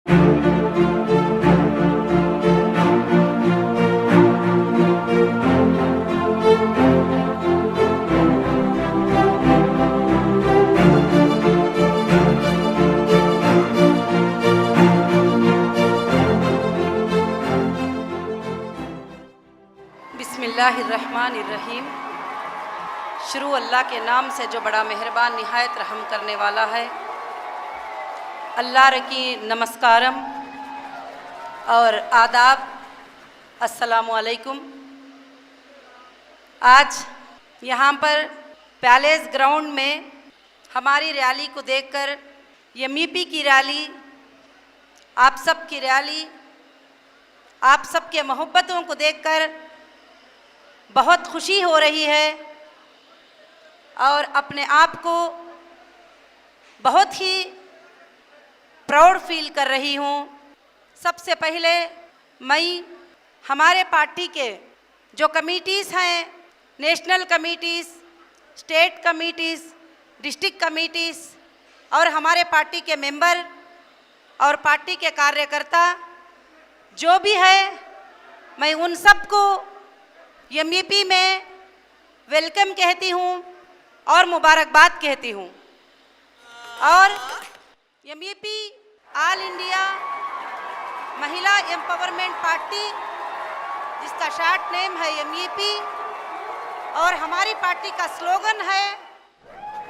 बिस्मिल्लाहिर्रहमानिर्रहीम। शुरू अल्लाह के नाम से जो बड़ा मेहरबान निहायत रहम करने वाला है। अल्लाह की नमस्कारम और आदाब। अस्सलामु अलैकुम। आज यहाँ पर पैलेस ग्राउंड में हमारी रैली को देखकर, एमईपी की रैली, आप सब की रैली, आप सब के मोहब्बतों को देखकर बहुत खुशी हो रही है और अपने आप को बहुत ही प्राउड फील कर रही हूँ। सबसे पहले मैं हमारे पार्टी के जो कमिटीज़ हैं, national committees, state committees, district committees और हमारे पार्टी के मेंबर और पार्टी के कार्यकर्ता जो भी है, मैं उन सबको एमईपी में वेलकम कहती हूँ और मुबारकबाद कहती हूँ। और एमईपी ऑल इंडिया महिला एम्पावरमेंट पार्टी, जिसका शॉर्ट नेम है एमईपी, और हमारी पार्टी का स्लोगन है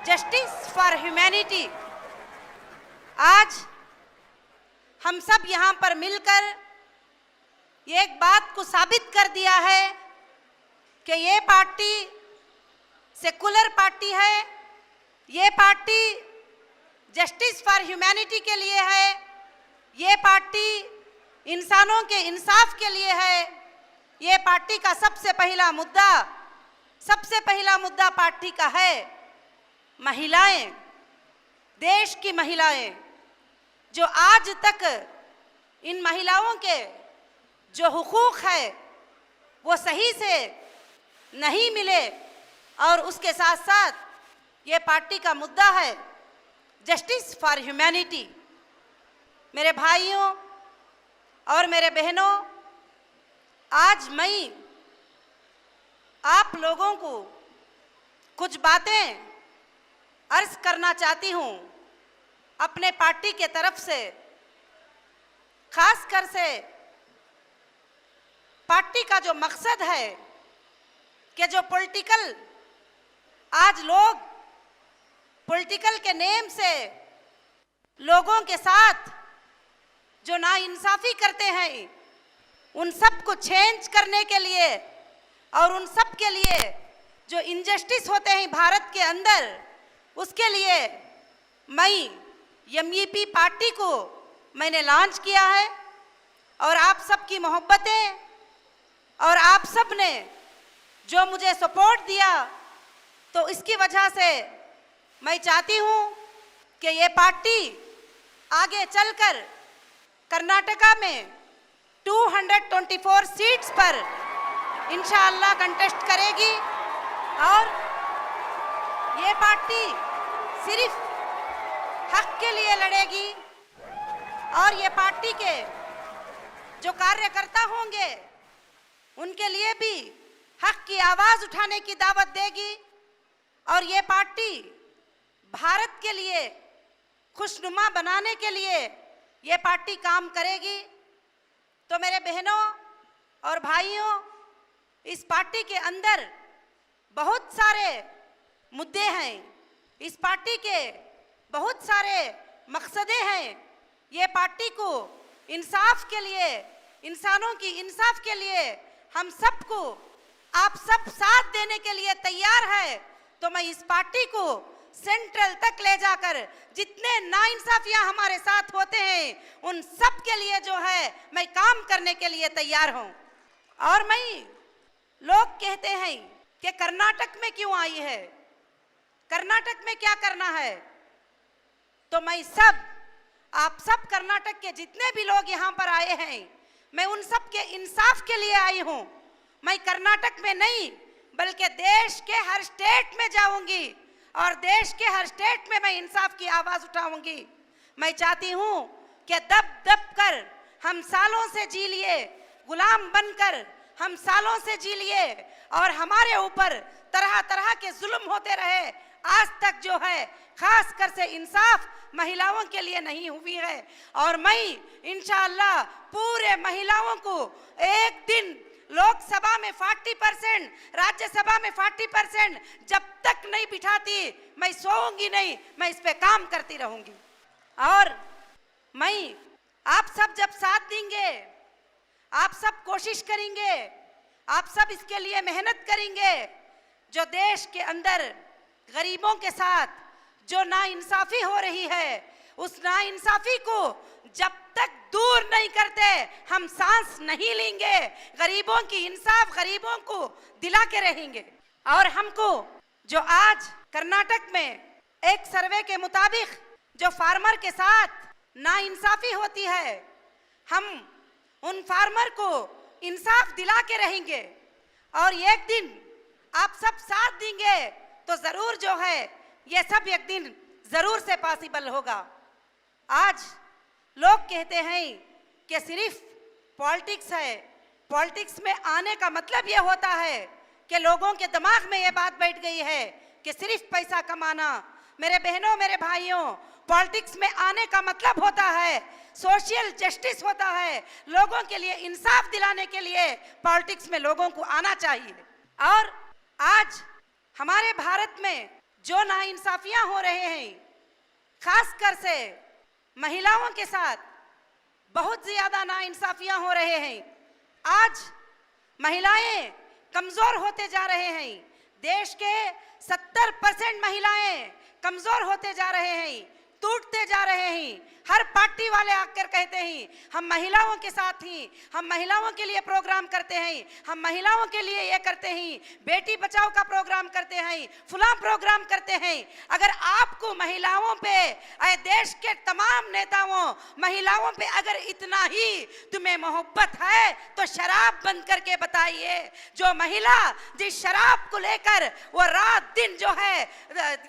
जस्टिस फॉर ह्यूमैनिटी। आज हम सब यहाँ पर मिलकर एक बात को साबित कर दिया है कि ये पार्टी सेकुलर पार्टी है, ये पार्टी जस्टिस फॉर ह्यूमैनिटी के लिए है, ये पार्टी इंसानों के इंसाफ के लिए है। ये पार्टी का सबसे पहला मुद्दा पार्टी का है महिलाएं, देश की महिलाएं, जो आज तक इन महिलाओं के जो हुकूक है वो सही से नहीं मिले, और उसके साथ साथ ये पार्टी का मुद्दा है जस्टिस फॉर ह्यूमैनिटी। मेरे भाइयों और मेरे बहनों, आज मैं आप लोगों को कुछ बातें अर्ज करना चाहती हूँ अपने पार्टी के तरफ से। खासकर से पार्टी का जो मकसद है कि जो पॉलिटिकल, आज लोग पॉलिटिकल के नेम से लोगों के साथ जो नाइंसाफ़ी करते हैं, उन सब को चेंज करने के लिए और उन सब के लिए जो इनजस्टिस होते हैं भारत के अंदर, उसके लिए मैं एमईपी पार्टी को मैंने लॉन्च किया है। और आप सब की मोहब्बतें और आप सब ने जो मुझे सपोर्ट दिया, तो इसकी वजह से मैं चाहती हूँ कि ये पार्टी आगे चलकर कर्नाटका में 224 सीट्स पर इंशाअल्लाह कंटेस्ट करेगी। और ये पार्टी सिर्फ हक के लिए लड़ेगी, और ये पार्टी के जो कार्यकर्ता होंगे उनके लिए भी हक की आवाज़ उठाने की दावत देगी। और ये पार्टी भारत के लिए खुशनुमा बनाने के लिए ये पार्टी काम करेगी। तो मेरे बहनों और भाइयों, इस पार्टी के अंदर बहुत सारे मुद्दे हैं, इस पार्टी के बहुत सारे मकसदे हैं। ये पार्टी को इंसाफ के लिए, इंसानों की इंसाफ के लिए हम सबको, आप सब साथ देने के लिए तैयार है। तो मैं इस पार्टी को सेंट्रल तक ले जाकर जितने नाइंसाफियां हमारे साथ होते हैं उन सब के लिए जो है मैं काम करने के लिए तैयार हूं। और मैं, लोग कहते हैं कि कर्नाटक में क्यों आई है, कर्नाटक में क्या करना है, तो मैं आप सब कर्नाटक के जितने भी लोग यहाँ पर आए हैं, मैं उन सब के इंसाफ के लिए आई हूँ। मैं कर्नाटक में नहीं बल्कि देश के हर स्टेट में जाऊंगी और देश के हर स्टेट में मैं इंसाफ की आवाज़ उठाऊंगी। मैं चाहती हूँ कि दब दब कर हम सालों से जी लिए, गुलाम बनकर हम सालों से जी लिए और हमारे ऊपर तरह तरह के जुल्म होते रहे। आज तक जो है खास कर से इंसाफ महिलाओं के लिए नहीं हुई है। और मैं इंशाअल्लाह पूरे महिलाओं को एक दिन लोकसभा में 40%, राज्यसभा में 40% जब तक नहीं बिठाती मैं सोऊंगी नहीं, मैं इस पे काम करती रहूंगी। और मैं आप सब जब साथ देंगे, आप सब कोशिश करेंगे, आप सब इसके लिए मेहनत करेंगे, जो देश के अंदर गरीबों के साथ जो नाइंसाफी हो रही है, उस नाइंसाफी को जब तक दूर नहीं करते हम सांस नहीं लेंगे। गरीबों की इंसाफ गरीबों को दिला के रहेंगे। और हमको जो आज कर्नाटक में एक सर्वे के मुताबिक जो फार्मर के साथ नाइंसाफी होती है, हम उन फार्मर को इंसाफ दिला के रहेंगे। और एक दिन आप सब साथ देंगे तो जरूर जो है ये सब एक दिन जरूर से पॉसिबल होगा। आज लोग कहते हैं कि सिर्फ पॉलिटिक्स है, पॉलिटिक्स में आने का मतलब ये होता है कि लोगों के दिमाग में ये बात बैठ गई है कि सिर्फ पैसा कमाना। मेरे बहनों, मेरे भाइयों, पॉलिटिक्स में आने का मतलब होता है सोशल जस्टिस होता है, लोगों के लिए इंसाफ दिलाने के लिए पॉलिटिक्स में लोगों को आना चाहिए। और आज हमारे भारत में जो नाइंसाफियां हो रहे हैं, खासकर से महिलाओं के साथ बहुत ज्यादा नाइंसाफियां हो रहे हैं। आज महिलाएं कमजोर होते जा रहे हैं। देश के 70% महिलाएं कमजोर होते जा रहे हैं, टूटते जा रहे हैं। हर पार्टी वाले आकर कहते हैं हम महिलाओं के साथ ही, हम महिलाओं के लिए प्रोग्राम करते हैं, हम महिलाओं के लिए ये करते हैं, बेटी बचाओ का प्रोग्राम करते हैं, फुला प्रोग्राम करते हैं। अगर आपको महिलाओं पे, देश के तमाम नेताओं महिलाओं पे अगर इतना ही तुम्हें मोहब्बत है तो शराब बंद करके बताइए। जो महिला जिस शराब को लेकर वो रात दिन जो है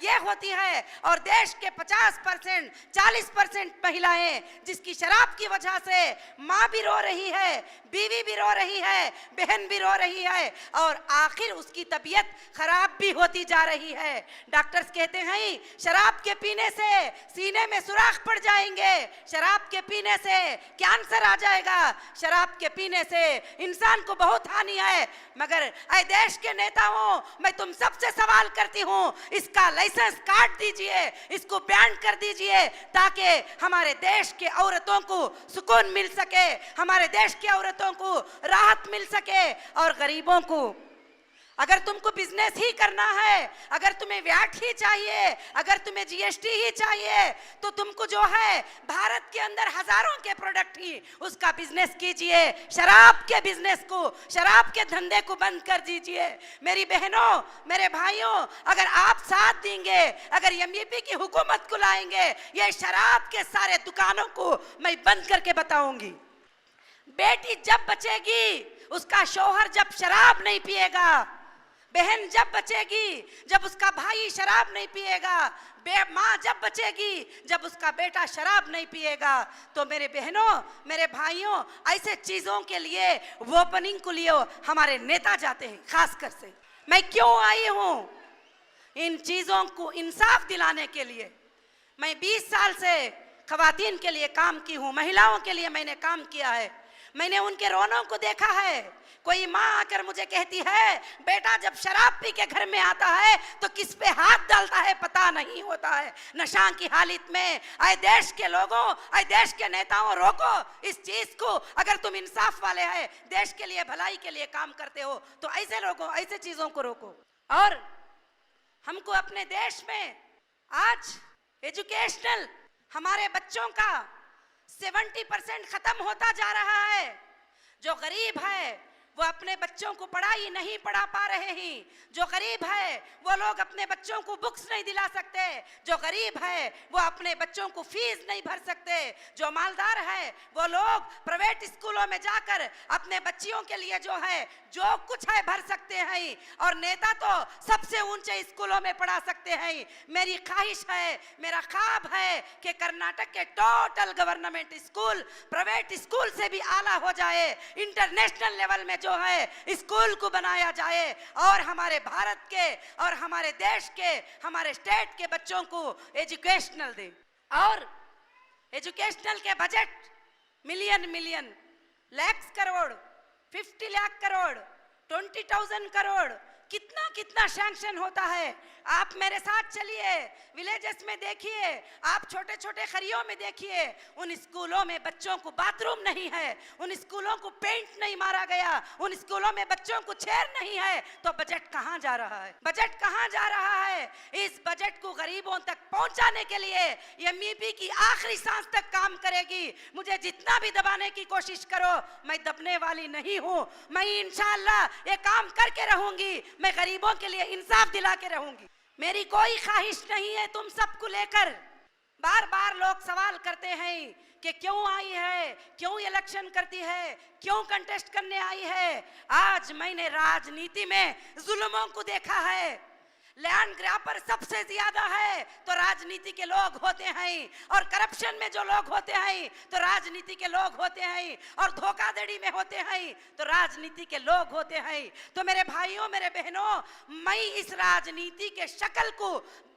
ये होती है, और देश के 50% 40% महिलाएं जिसकी शराब की वजह से माँ भी रो रही है, बीवी भी रो रही है, बहन भी रो रही है, और आखिर उसकी तबीयत खराब भी होती जा रही है। डॉक्टर्स कहते हैं शराब के पीने से सीने में सुराख पड़ जाएंगे, शराब के पीने से कैंसर आ जाएगा, शराब के पीने से इंसान को बहुत हानि है। मगर ऐ देश के नेताओं, मैं तुम सबसे सवाल करती हूँ, इसका लाइसेंस काट दीजिए, इसको बैन कर दीजिए, ताकि हमारे देश के औरतों को सुकून मिल सके, हमारे देश की औरतों को राहत मिल सके। और गरीबों को, अगर तुमको बिजनेस ही करना है, अगर तुम्हें वैट ही चाहिए, अगर तुम्हें जीएसटी ही चाहिए, तो तुमको जो है भारत के अंदर हजारों के प्रोडक्ट ही उसका बिजनेस कीजिए। शराब के बिजनेस को, शराब के धंधे को बंद कर दीजिए। मेरी बहनों, मेरे भाइयों, अगर आप साथ देंगे, अगर एमईपी की हुकूमत को लाएंगे, ये शराब के सारे दुकानों को मैं बंद करके बताऊंगी। बेटी जब बचेगी, उसका शौहर जब शराब नहीं पिएगा, बहन जब बचेगी जब उसका भाई शराब नहीं पिएगा, माँ जब बचेगी जब उसका बेटा शराब नहीं पिएगा, तो मेरे बहनों, मेरे भाइयों, ऐसे चीजों के लिए ओपनिंग को लिए हमारे नेता जाते हैं। खासकर से मैं क्यों आई हूँ, इन चीजों को इंसाफ दिलाने के लिए। मैं 20 साल से खवातीन के लिए काम की हूँ, महिलाओं के लिए मैंने काम किया है। मैंने उनके रोनों को देखा है। कोई माँ आकर मुझे कहती है बेटा जब शराब पी के घर में आता है तो किस पे हाथ डालता है पता नहीं होता है। नशा की हालत में आए देश के लोगों, आए देश के नेताओं, रोको इस चीज को। अगर तुम इंसाफ वाले हैं, देश के लिए भलाई के लिए काम करते हो, तो ऐसे लोगों, ऐसे चीजों को रोको। और हमको अपने देश में आज एजुकेशनल हमारे बच्चों का 70% खत्म होता जा रहा है। जो गरीब है वो अपने बच्चों को पढ़ाई नहीं पढ़ा पा रहे हैं। जो गरीब है वो लोग अपने बच्चों को बुक्स नहीं दिला सकते। जो गरीब है वो अपने बच्चों को फीस नहीं भर सकते। जो मालदार है वो लोग प्राइवेट स्कूलों में जाकर अपने बच्चियों के लिए जो है जो कुछ है भर सकते हैं, और नेता तो सबसे ऊंचे स्कूलों में पढ़ा सकते हैं। मेरी ख्वाहिश है, मेरा ख्वाब है कि कर्नाटक के total government school private school से भी आला हो जाए, इंटरनेशनल लेवल में जो है स्कूल को बनाया जाए, और हमारे भारत के और हमारे देश के, हमारे स्टेट के बच्चों को एजुकेशनल दे। और एजुकेशनल के बजट मिलियन लाख करोड़, 50 लाख करोड़, 20,000 करोड़, कितना कितना सैंक्शन होता है। आप मेरे साथ चलिए, विलेजेस में देखिए, आप छोटे छोटे खरियों में देखिए, उन स्कूलों में बच्चों को बाथरूम नहीं है, उन स्कूलों को पेंट नहीं मारा गया, उन स्कूलों में बच्चों को चेयर नहीं है। तो बजट कहां जा रहा है? बजट कहां जा रहा है? इस बजट को गरीबों तक पहुंचाने के लिए एमईपी की आखिरी सांस तक काम करेगी। मुझे जितना भी दबाने की कोशिश करो, मैं दबने वाली नहीं हूं। मैं इंशाअल्लाह ये काम करके रहूंगी। मैं गरीबों के लिए इंसाफ दिला के रहूंगी। मेरी कोई ख्वाहिश नहीं है तुम सबको लेकर। बार बार लोग सवाल करते हैं कि क्यों आई है, क्यों इलेक्शन करती है, क्यों कंटेस्ट करने आई है। आज मैंने राजनीति में जुल्मों को देखा है। लैंड ग्रैबर सबसे ज्यादा है तो राजनीति के लोग होते हैं, और करप्शन में जो लोग होते हैं तो राजनीति के लोग होते हैं, और धोखाधड़ी में होते हैं तो राजनीति के लोग होते हैं। तो मेरे भाइयों, मेरे बहनों, मैं इस राजनीति के शक्ल को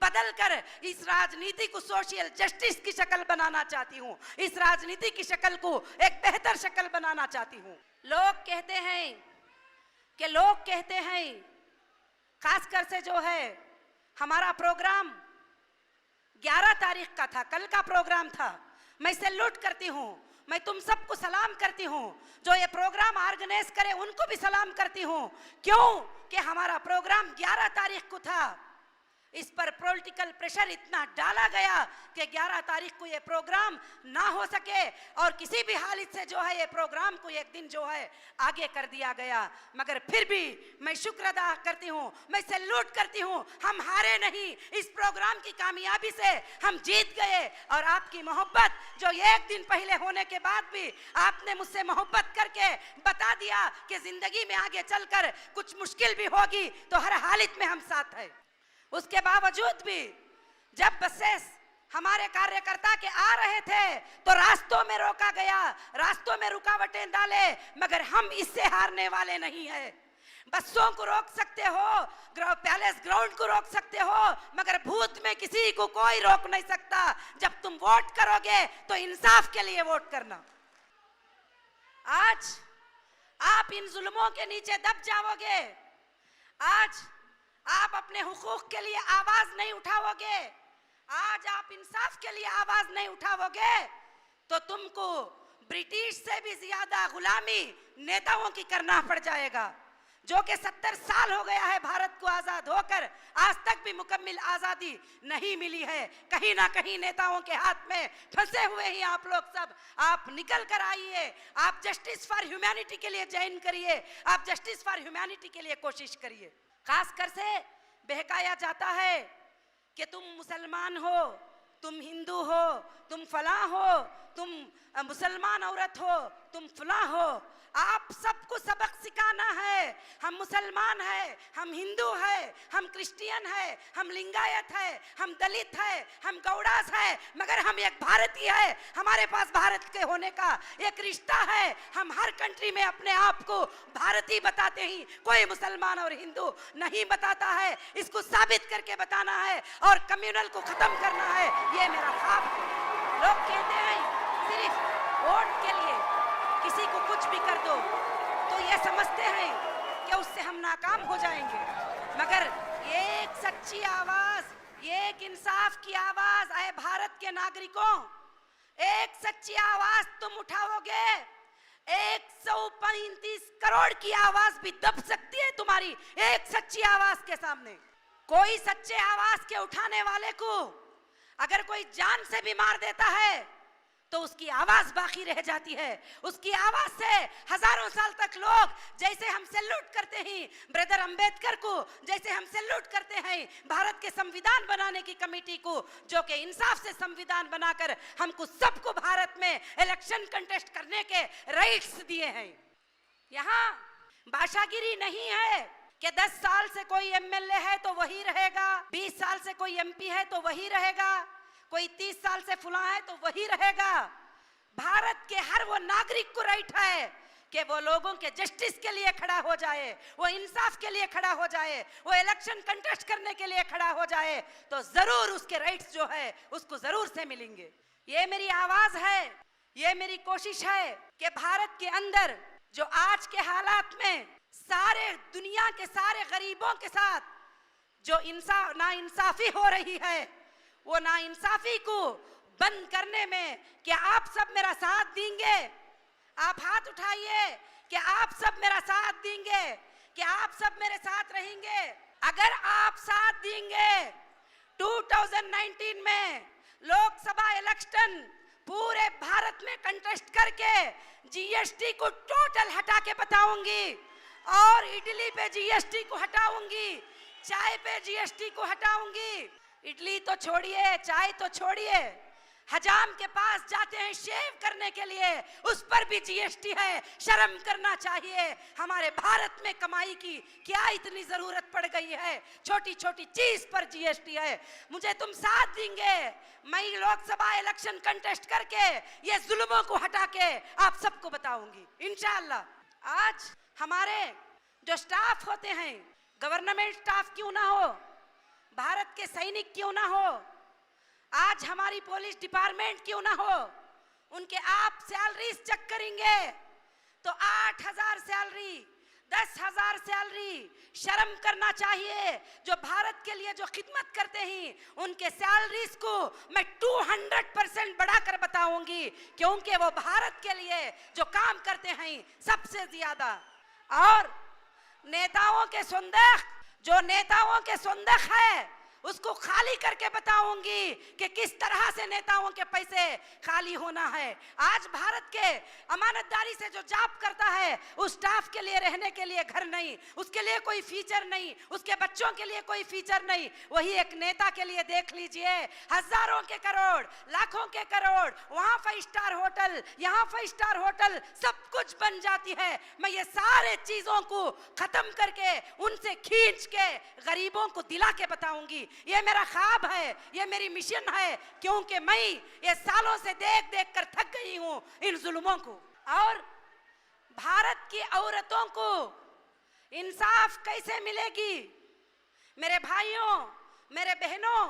बदलकर इस राजनीति को सोशल जस्टिस की शक्ल बनाना चाहती हूँ। इस राजनीति की शक्ल को एक बेहतर शक्ल बनाना चाहती हूँ। लोग कहते हैं खासकर से जो है हमारा प्रोग्राम 11 तारीख का था, कल का प्रोग्राम था। मैं सैल्यूट करती हूँ, मैं तुम सबको सलाम करती हूँ। जो ये प्रोग्राम ऑर्गेनाइज करे उनको भी सलाम करती हूँ। क्यों कि हमारा प्रोग्राम 11 तारीख को था। इस पर पॉलिटिकल प्रेशर इतना डाला गया कि 11 तारीख को ये प्रोग्राम ना हो सके, और किसी भी हालत से जो है ये प्रोग्राम को एक दिन जो है आगे कर दिया गया। मगर फिर भी मैं शुक्र अदा करती हूँ, मैं सैल्यूट करती हूँ। हम हारे नहीं, इस प्रोग्राम की कामयाबी से हम जीत गए। और आपकी मोहब्बत जो एक दिन पहले होने के बाद भी आपने मुझसे मोहब्बत करके बता दिया कि जिंदगी में आगे चलकर कुछ मुश्किल भी होगी तो हर हालत में हम साथ हैं। उसके बावजूद भी जब बसेस हमारे कार्यकर्ता के आ रहे थे तो रास्तों में रोका गया, रास्तों में रुकावटें डाले, मगर हम इससे हारने वाले नहीं है। बसों को रोक सकते हो, पैलेस ग्राउंड को रोक सकते हो, मगर भूत में किसी को कोई रोक नहीं सकता। जब तुम वोट करोगे तो इंसाफ के लिए वोट करना। आज आप इन जुल्मों के नीचे दब जाओगे, आज आप अपने हुकूक के लिए आवाज नहीं उठाओगे, आज आप इंसाफ के लिए आवाज नहीं उठाओगे, तो तुमको ब्रिटिश से भी ज्यादा गुलामी नेताओं की करना पड़ जाएगा। जो कि 70 साल हो गया है भारत को आजाद होकर, आज तक भी मुकम्मल आजादी नहीं मिली है। कहीं ना कहीं नेताओं के हाथ में फंसे हुए ही आप लोग सब। आप निकल कर आइए, आप जस्टिस फॉर ह्यूमैनिटी के लिए ज्वाइन करिए, आप जस्टिस फॉर ह्यूमैनिटी के लिए कोशिश करिए। खासकर से बहकाया जाता है कि तुम मुसलमान हो, तुम हिंदू हो, तुम फलां हो, तुम मुसलमान औरत हो, तुम फलां हो। आप सबको सबक सिखाना है। हम मुसलमान हैं, हम हिंदू हैं, हम क्रिश्चियन हैं, हम लिंगायत हैं, हम दलित हैं, हम गौड़ास हैं, मगर हम एक भारतीय है। हमारे पास भारत के होने का एक रिश्ता है। हम हर कंट्री में अपने आप को भारतीय बताते हैं, कोई मुसलमान और हिंदू नहीं बताता है। इसको साबित करके बताना है और कम्युनल को खत्म करना है, ये मेरा ख्वाब है। लोग कहते हैं सिर्फ वोट के लिए किसी को कुछ भी कर दो, तो ये समझते हैं कि उससे हम नाकाम हो जाएंगे। मगर एक सच्ची आवाज, एक इंसाफ की आवाज आए भारत के नागरिकों, एक सच्ची आवाज तुम उठाओगे, 135 करोड़ की आवाज भी दब सकती है तुम्हारी एक सच्ची आवाज के सामने। कोई सच्चे आवाज के उठाने वाले को अगर कोई जान से भी मार देता है तो उसकी आवाज बाकी रह जाती है। उसकी आवाज से हजारों साल तक लोग, जैसे हम सैल्यूट करते हैं ब्रदर अंबेडकर को, जैसे हम सैल्यूट करते हैं भारत के संविधान बनाने की कमेटी को, जो कि इंसाफ से संविधान बनाकर हमको सबको भारत में इलेक्शन कंटेस्ट करने के राइट्स दिए हैं। यहाँ भाषागिरी नहीं है कि 10 साल से कोई एमएलए है तो वही रहेगा, 20 साल से कोई एमपी है तो वही रहेगा, कोई 30 साल से फुला है तो वही रहेगा। भारत के हर वो नागरिक को राइट है कि वो लोगों के जस्टिस के लिए खड़ा हो जाए, वो इंसाफ के लिए खड़ा हो जाए, वो इलेक्शन कंटेस्ट करने के लिए खड़ा हो जाए, तो जरूर उसके राइट्स जो है उसको जरूर से मिलेंगे। ये मेरी आवाज है, ये मेरी कोशिश है कि भारत के अंदर जो आज के हालात में सारे दुनिया के सारे गरीबों के साथ जो नाइंसाफी हो रही है, वो नाइंसाफी को बंद करने में क्या आप सब मेरा साथ देंगे? आप हाथ उठाइए कि आप सब मेरा साथ देंगे, कि आप सब मेरे साथ रहेंगे। अगर आप साथ देंगे 2019 में लोकसभा इलेक्शन पूरे भारत में कंटेस्ट करके जीएसटी को टोटल हटा के बताऊंगी, और इडली पे जीएसटी को हटाऊंगी, चाय पे जीएसटी को हटाऊंगी। इडली तो छोड़िए, चाय तो छोड़िए, हजाम के पास जाते हैं शेव करने के लिए, उस पर भी जीएसटी है। शर्म करना चाहिए। हमारे भारत में कमाई की क्या इतनी जरूरत पड़ गई है? छोटी छोटी चीज पर जीएसटी है। मुझे तुम साथ देंगे, मैं लोकसभा इलेक्शन कंटेस्ट करके ये जुल्मों को हटा के आप सबको बताऊंगी इंशाअल्लाह। आज हमारे जो स्टाफ होते हैं, गवर्नमेंट स्टाफ क्यों ना हो, भारत के सैनिक क्यों ना हो, आज हमारी पुलिस डिपार्टमेंट क्यों ना हो, उनके आप सैलरीज चेक करेंगे तो 8,000 सैलरी, 10,000 सैलरी। शर्म करना चाहिए। जो भारत के लिए जो खिदमत करते हैं उनके सैलरीज को मैं 200% बढ़ाकर बताऊंगी, क्योंकि वो भारत के लिए जो काम करते हैं सबसे ज्यादा। और नेताओं के संदेश, जो नेताओं के संदेश है उसको खाली करके बताऊंगी कि किस तरह से नेताओं के पैसे खाली होना है। आज भारत के अमानतदारी से जो जॉब करता है उस स्टाफ के लिए रहने के लिए घर नहीं, उसके लिए कोई फीचर नहीं, उसके बच्चों के लिए कोई फीचर नहीं। वही एक नेता के लिए देख लीजिए, हजारों के करोड़, लाखों के करोड़, वहां 5 स्टार होटल, यहाँ 5 स्टार होटल, सब कुछ बन जाती है। मैं ये सारे चीजों को खत्म करके उनसे खींच के गरीबों को दिला के बताऊंगी। ये मेरा ख्वाब है, ये मेरी मिशन है, क्योंकि मैं ये सालों से देख देख कर थक गई हूं इन जुल्मों को। और भारत की औरतों को इंसाफ कैसे मिलेगी? मेरे भाइयों, मेरे बहनों,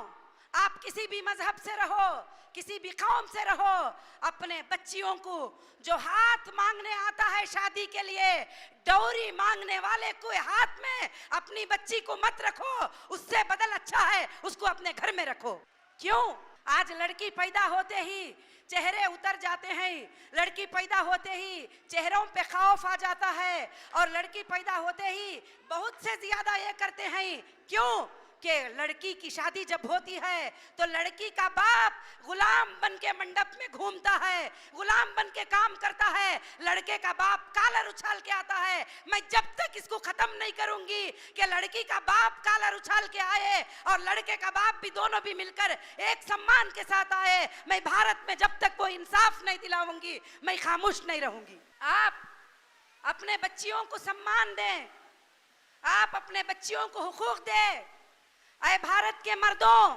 आप किसी भी मजहब से रहो, किसी भी कौम से रहो, अपने बच्चियों को जो हाथ मांगने आता है शादी के लिए, डौरी मांगने वाले को हाथ में अपनी बच्ची को मत रखो, उससे बदल अच्छा है उसको अपने घर में रखो। क्यों? आज लड़की पैदा होते ही चेहरे उतर जाते हैं, लड़की पैदा होते ही चेहरों पे खौफ आ जाता है, और लड़की पैदा होते ही बहुत से ज्यादा ये करते हैं। क्यों? कि लड़की की शादी जब होती है तो लड़की का बाप गुलाम बन के मंडप में घूमता है, गुलाम बन के काम करता है, लड़के का बाप कालर उछाल के आता है। मैं जब तक इसको खत्म नहीं करूंगी कि लड़की का बाप कालर उछाल के आए और लड़के का बाप भी, दोनों भी मिलकर एक सम्मान के साथ आए, मैं भारत में जब तक वो इंसाफ नहीं दिलाऊंगी मैं खामोश नहीं रहूंगी। आप अपने बच्चियों को सम्मान दें, आप अपने बच्चियों को हुकूक दें। ऐ भारत के मर्दों,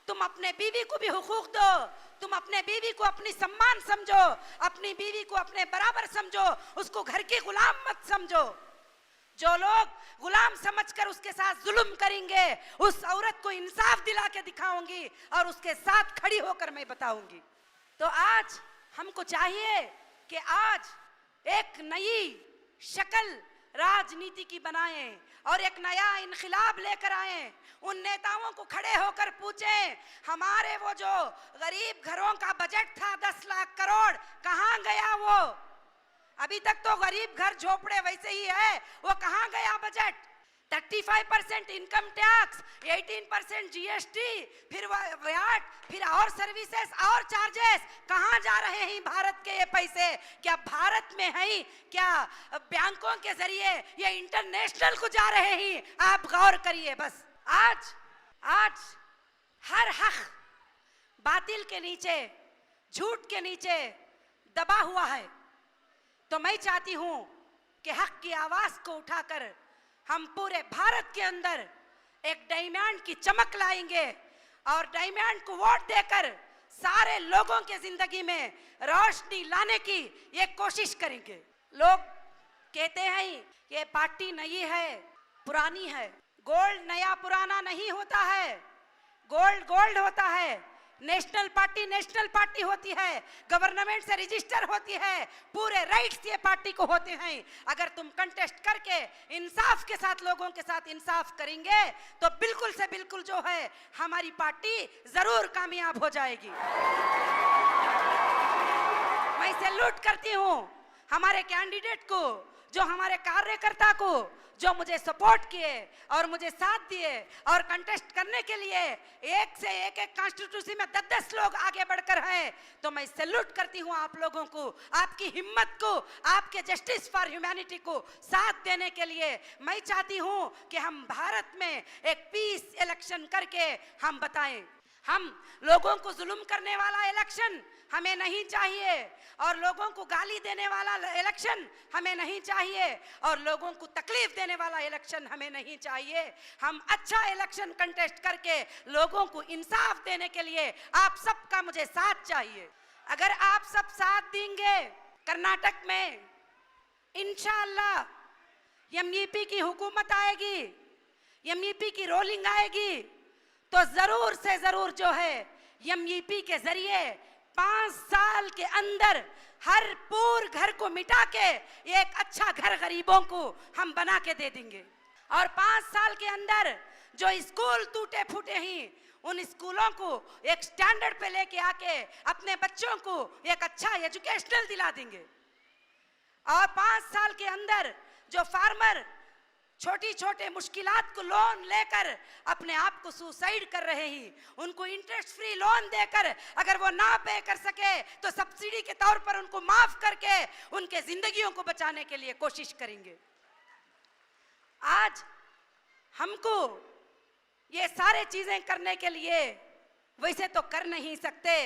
तुम अपने बीवी को भी हुकूक दो, तुम अपने बीवी को अपनी सम्मान समझो, अपनी बीवी को अपने बराबर समझो, उसको घर की गुलाम मत समझो। जो लोग गुलाम समझकर उसके साथ जुल्म करेंगे, उस औरत को इंसाफ दिला के दिखाऊंगी और उसके साथ खड़ी होकर मैं बताऊंगी। तो आज हमको चाहिए कि आज एक नई शक्ल राजनीति की बनाएं और एक नया इनकलाब लेकर आए। उन नेताओं को खड़े होकर पूछें, हमारे वो जो गरीब घरों का बजट था 10 लाख करोड़, कहां गया वो? अभी तक तो गरीब घर झोपड़े वैसे ही है, वो कहां गया बजट? 35% इनकम टैक्स, 18% जीएसटी, फिर वैट, फिर और सर्विसेज और चार्जेस। कहां जा रहे हैं भारत के ये पैसे? क्या भारत में है? क्या बैंकों के जरिए ये इंटरनेशनल को जा रहे हैं? आप गौर करिए। बस आज हर हक बातिल के नीचे, झूठ के नीचे दबा हुआ है। तो मैं चाहती हूं कि हक की आवाज को उठाकर हम पूरे भारत के अंदर एक डायमंड की चमक लाएंगे और डायमंड को वोट देकर सारे लोगों के जिंदगी में रोशनी लाने की ये कोशिश करेंगे। लोग कहते हैं ये पार्टी नई है, पुरानी है। गोल्ड नया पुराना नहीं होता है, गोल्ड गोल्ड होता है। नेशनल पार्टी होती है, गवर्नमेंट से रजिस्टर होती है, पूरे राइट्स ये पार्टी को होते हैं। अगर तुम कंटेस्ट करके इंसाफ के साथ, लोगों के साथ इंसाफ करेंगे तो बिल्कुल से बिल्कुल जो है हमारी पार्टी जरूर कामयाब हो जाएगी। मैं सैल्यूट करती हूं हमारे कैंडिडेट को, जो हमारे कार्यकर्ता को, जो मुझे सपोर्ट किए और मुझे साथ दिए और कंटेस्ट करने के लिए एक से एक कॉन्स्टिट्यूंसी में 10-10 लोग आगे बढ़कर हैं। तो मैं सैल्यूट करती हूं आप लोगों को, आपकी हिम्मत को, आपके जस्टिस फॉर ह्यूमैनिटी को साथ देने के लिए। मैं चाहती हूं कि हम भारत में एक पीस इलेक्शन करके हम बताएं, हम लोगों को जुल्म करने वाला इलेक्शन हमें नहीं चाहिए और लोगों को गाली देने वाला इलेक्शन हमें नहीं चाहिए और लोगों को तकलीफ देने वाला इलेक्शन हमें नहीं चाहिए। हम अच्छा इलेक्शन कंटेस्ट करके लोगों को इंसाफ देने के लिए आप सबका मुझे साथ चाहिए। अगर आप सब साथ देंगे, कर्नाटक में इंशाअल्लाह एमईपी की हुकूमत आएगी, एमईपी की रोलिंग आएगी, तो जरूर से जरूर जो है एमईपी के जरिए 5 साल के अंदर हर पूर घर को मिटा के एक अच्छा घर गरीबों को हम बना के दे देंगे। और 5 साल के अंदर जो स्कूल टूटे फूटे हैं उन स्कूलों को एक स्टैंडर्ड पे लेके आके अपने बच्चों को एक अच्छा एजुकेशनल दिला देंगे। और 5 साल के अंदर जो फार्मर छोटी छोटे मुश्किलात को लोन लेकर अपने आप को सुसाइड कर रहे हैं, उनको इंटरेस्ट फ्री लोन देकर अगर वो ना पे कर सके तो सब्सिडी के तौर पर उनको माफ करके उनके जिंदगियों को बचाने के लिए कोशिश करेंगे। आज हमको ये सारे चीजें करने के लिए वैसे तो कर नहीं सकते।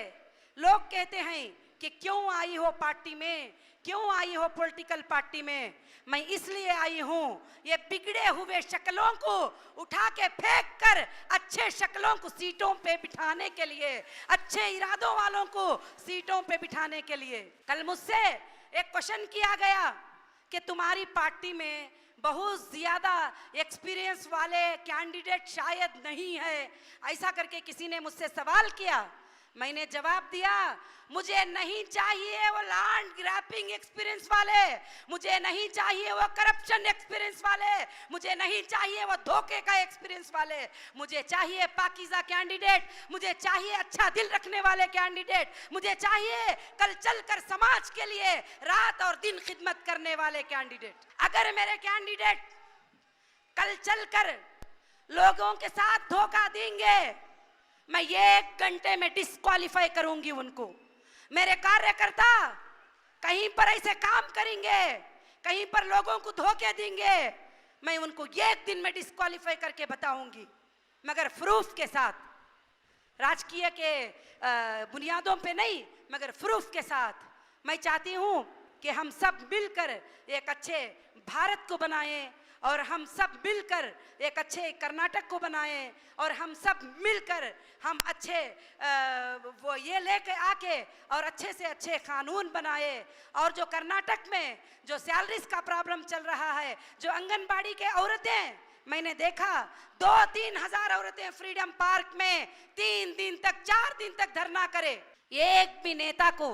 लोग कहते हैं कि क्यों आई हो पार्टी में, क्यों आई हो पॉलिटिकल पार्टी में? मैं इसलिए आई हूं ये बिगड़े हुए शक्लों को उठा के फेंक कर अच्छे शक्लों को सीटों पे बिठाने के लिए, अच्छे इरादों वालों को सीटों पे बिठाने के लिए। कल मुझसे एक क्वेश्चन किया गया कि तुम्हारी पार्टी में बहुत ज्यादा एक्सपीरियंस वाले कैंडिडेट शायद नहीं है, ऐसा करके किसी ने मुझसे सवाल किया। मैंने जवाब दिया, मुझे नहीं चाहिए वो लैंड ग्रैबिंग एक्सपीरियंस वाले, मुझे नहीं चाहिए वो करप्शन एक्सपीरियंस वाले, मुझे नहीं चाहिए वो धोखे का एक्सपीरियंस वाले, मुझे चाहिए पाकीज़ा कैंडिडेट, मुझे चाहिए अच्छा दिल रखने वाले कैंडिडेट, मुझे चाहिए कल चलकर समाज के लिए रात और दिन खिदमत करने वाले कैंडिडेट। अगर मेरे कैंडिडेट कल चलकर लोगों के साथ धोखा देंगे, मैं 1 घंटे में डिस्क्वालीफाई करूंगी उनको। मेरे कार्यकर्ता कहीं पर ऐसे काम करेंगे, कहीं पर लोगों को धोखे देंगे, मैं उनको 1 दिन में डिस्क्वालीफाई करके बताऊंगी, मगर प्रूफ के साथ, राजकीय के बुनियादों पे नहीं मगर प्रूफ के साथ। मैं चाहती हूं कि हम सब मिलकर एक अच्छे भारत को बनाएं और हम सब मिलकर एक अच्छे कर्नाटक को बनाएं और हम सब मिलकर हम अच्छे वो ये लेके आके और अच्छे से अच्छे कानून बनाए। और जो कर्नाटक में जो सैलरीज का प्रॉब्लम चल रहा है, जो आंगनबाड़ी के औरतें, मैंने देखा 2-3 हजार औरतें फ्रीडम पार्क में 3 दिन तक 4 दिन तक धरना करे, एक भी नेता को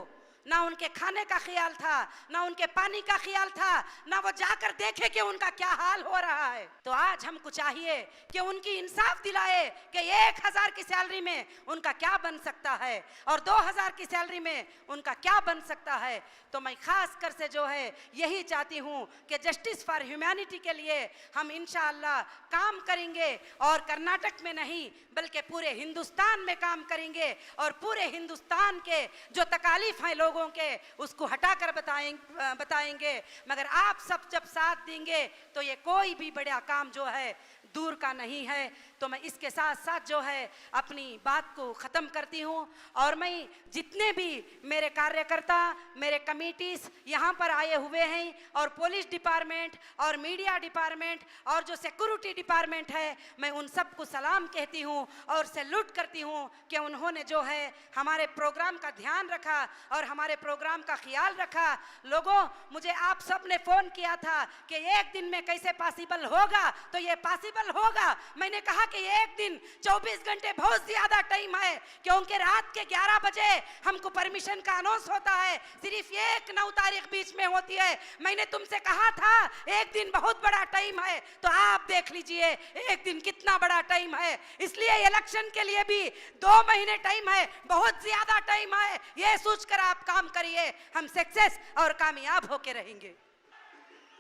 ना उनके खाने का ख्याल था, ना उनके पानी का ख्याल था, ना वो जाकर देखे कि उनका क्या हाल हो रहा है। तो आज हमको चाहिए कि उनकी इंसाफ दिलाए कि 1000 की सैलरी में उनका क्या बन सकता है और 2000 की सैलरी में उनका क्या बन सकता है। तो मैं खास कर से जो है यही चाहती हूँ कि जस्टिस फॉर ह्यूमैनिटी के लिए हम इंशाअल्लाह काम करेंगे, और कर्नाटक में नहीं बल्कि पूरे हिंदुस्तान में काम करेंगे, और पूरे हिंदुस्तान के जो तकालीफ हैं लोगों के उसको हटाकर बताएंगे। मगर आप सब जब साथ देंगे तो ये कोई भी बड़ा काम जो है दूर का नहीं है। तो मैं इसके साथ साथ जो है अपनी बात को ख़त्म करती हूँ, और मैं जितने भी मेरे कार्यकर्ता, मेरे कमिटीज़ यहाँ पर आए हुए हैं, और पुलिस डिपार्टमेंट और मीडिया डिपार्टमेंट और जो सिक्योरिटी डिपार्टमेंट है, मैं उन सबको सलाम कहती हूँ और सैल्यूट करती हूँ कि उन्होंने जो है हमारे प्रोग्राम का ध्यान रखा और हमारे प्रोग्राम का ख्याल रखा। लोगों, मुझे आप सब ने फ़ोन किया था कि एक दिन में कैसे पॉसिबल होगा, तो ये पॉसिबल होगा। मैंने कहा कि एक दिन 24 घंटे बहुत ज्यादा टाइम है, क्योंकि रात के 11 बजे हमको परमिशन का अनाउंस होता है, सिर्फ 1-9 तारीख बीच में होती है। मैंने तुमसे कहा था एक दिन बहुत बड़ा टाइम है, तो आप देख लीजिए एक दिन कितना बड़ा टाइम है। इसलिए इलेक्शन के लिए भी 2 महीने टाइम है, बहुत ज्यादा टाइम है। ये सोचकर आप काम करिए, हम सक्सेस और कामयाब होके रहेंगे।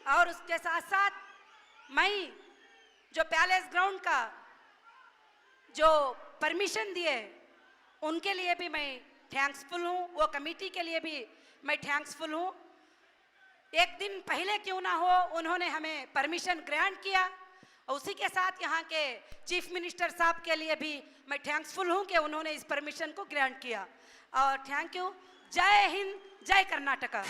और उसके साथ साथ मैं जो पैलेस ग्राउंड का जो परमिशन दिए उनके लिए भी मैं थैंक्सफुल हूँ, वो कमेटी के लिए भी मैं थैंक्सफुल हूँ। एक दिन पहले क्यों ना हो उन्होंने हमें परमिशन ग्रांट किया, और उसी के साथ यहाँ के चीफ मिनिस्टर साहब के लिए भी मैं थैंक्सफुल हूँ कि उन्होंने इस परमिशन को ग्रांट किया। और थैंक यू। जय हिंद, जय कर्नाटका।